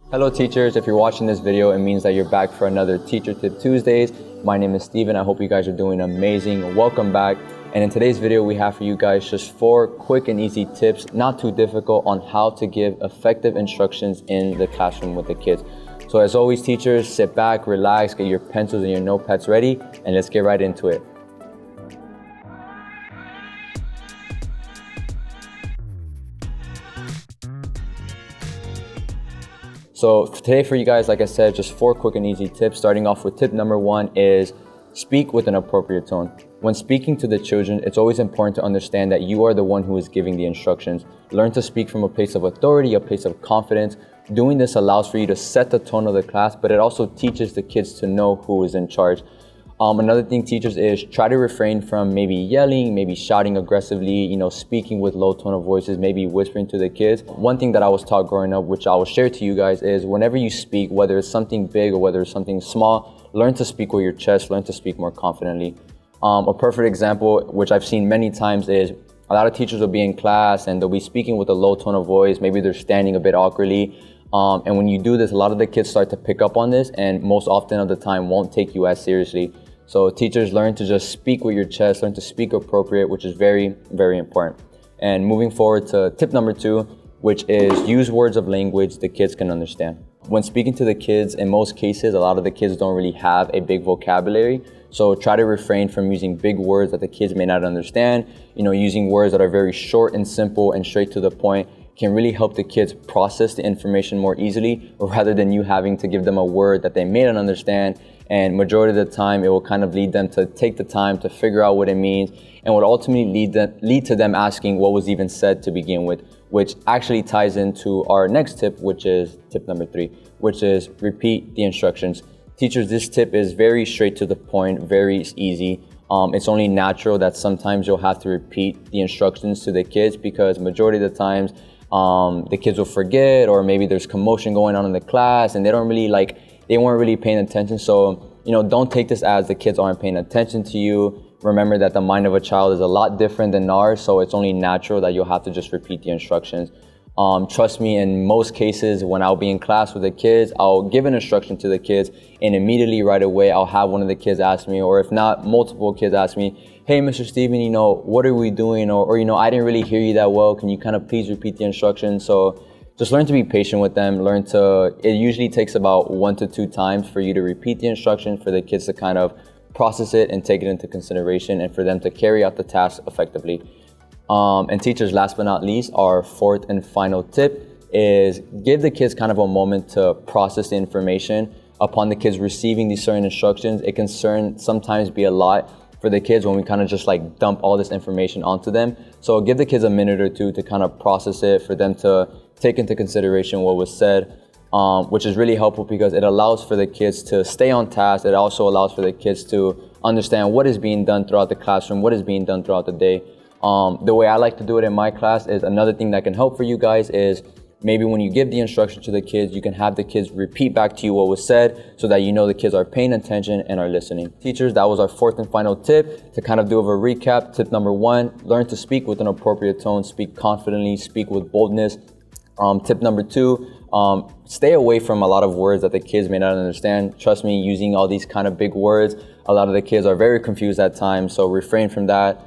Hello teachers, if you're watching this video, it means that you're back for another Teacher Tip Tuesdays. My name is Steven. I hope you guys are doing amazing. Welcome back. And in today's video, we have for you guys just 4 quick and easy tips, not too difficult, on how to give effective instructions in the classroom with the kids. So as always, teachers, sit back, relax, get your pencils and your notepads ready, and let's get right into it. So today for you guys, like I said, just 4 quick and easy tips. Starting off with tip number 1 is speak with an appropriate tone. When speaking to the children, it's always important to understand that you are the one who is giving the instructions. Learn to speak from a place of authority, a place of confidence. Doing this allows for you to set the tone of the class, but it also teaches the kids to know who is in charge. Another thing, teachers, is try to refrain from maybe yelling, maybe shouting aggressively, speaking with low tone of voices, maybe whispering to the kids. One thing that I was taught growing up, which I will share to you guys, is whenever you speak, whether it's something big or whether it's something small, learn to speak with your chest, learn to speak more confidently. A perfect example, which I've seen many times, is a lot of teachers will be in class and they'll be speaking with a low tone of voice. Maybe they're standing a bit awkwardly. And when you do this, a lot of the kids start to pick up on this and most often of the time won't take you as seriously. So teachers, learn to just speak with your chest, learn to speak appropriate, which is very, very important. And moving forward to tip number 2, which is use words of language the kids can understand. When speaking to the kids, in most cases, a lot of the kids don't really have a big vocabulary. So try to refrain from using big words that the kids may not understand. Using words that are very short and simple and straight to the point can really help the kids process the information more easily, rather than you having to give them a word that they may not understand. And majority of the time, it will kind of lead them to take the time to figure out what it means, and would ultimately lead to them asking what was even said to begin with, which actually ties into our next tip, which is tip number 3, which is repeat the instructions. Teachers, this tip is very straight to the point, very easy. It's only natural that sometimes you'll have to repeat the instructions to the kids, because majority of the times the kids will forget, or maybe there's commotion going on in the class and they weren't really paying attention. So, don't take this as the kids aren't paying attention to you. Remember that the mind of a child is a lot different than ours, so it's only natural that you'll have to just repeat the instructions. Trust me, in most cases, when I'll be in class with the kids, I'll give an instruction to the kids, and immediately right away, I'll have one of the kids ask me, or if not, multiple kids ask me, hey, Mr. Steven, what are we doing? Or I didn't really hear you that well. Can you kind of please repeat the instructions? So just learn to be patient with them. It usually takes about 1 to 2 times for you to repeat the instruction, for the kids to kind of process it and take it into consideration, and for them to carry out the task effectively. And teachers, last but not least, our 4th and final tip is give the kids kind of a moment to process the information. Upon the kids receiving these certain instructions, it can sometimes be a lot for the kids when we kind of just dump all this information onto them. So give the kids a minute or 2 to kind of process it, for them to take into consideration what was said, which is really helpful because it allows for the kids to stay on task. It also allows for the kids to understand what is being done throughout the classroom, what is being done throughout the day. The way I like to do it in my class is, another thing that can help for you guys is, maybe when you give the instruction to the kids, you can have the kids repeat back to you what was said, so that the kids are paying attention and are listening. Teachers, that was our 4th and final tip. To kind of do a recap, tip number 1, learn to speak with an appropriate tone, speak confidently, speak with boldness. Tip number 2, stay away from a lot of words that the kids may not understand. Trust me, using all these kind of big words, a lot of the kids are very confused at times, so refrain from that.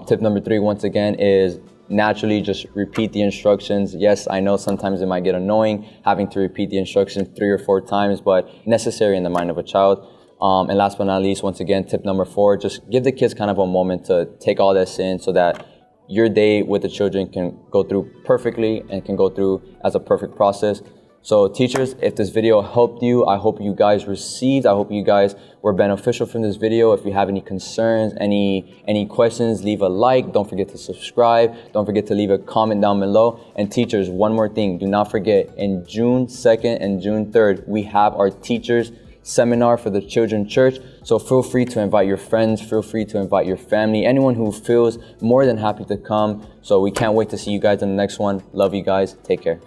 Tip number 3, once again, is naturally just repeat the instructions. Yes, I know sometimes it might get annoying having to repeat the instructions 3 or 4 times, but necessary in the mind of a child. And last but not least, once again, tip number 4, just give the kids kind of a moment to take all this in, so that your day with the children can go through perfectly and can go through as a perfect process. So teachers, if this video helped you, I hope you guys were beneficial from this video. If you have any concerns, any questions, leave a like. Don't forget to subscribe. Don't forget to leave a comment down below. And teachers, one more thing, do not forget, in June 2nd and June 3rd, we have our teachers seminar for the Children's Church. So feel free to invite your friends, feel free to invite your family, anyone who feels more than happy to come. So we can't wait to see you guys in the next one. Love you guys. Take care.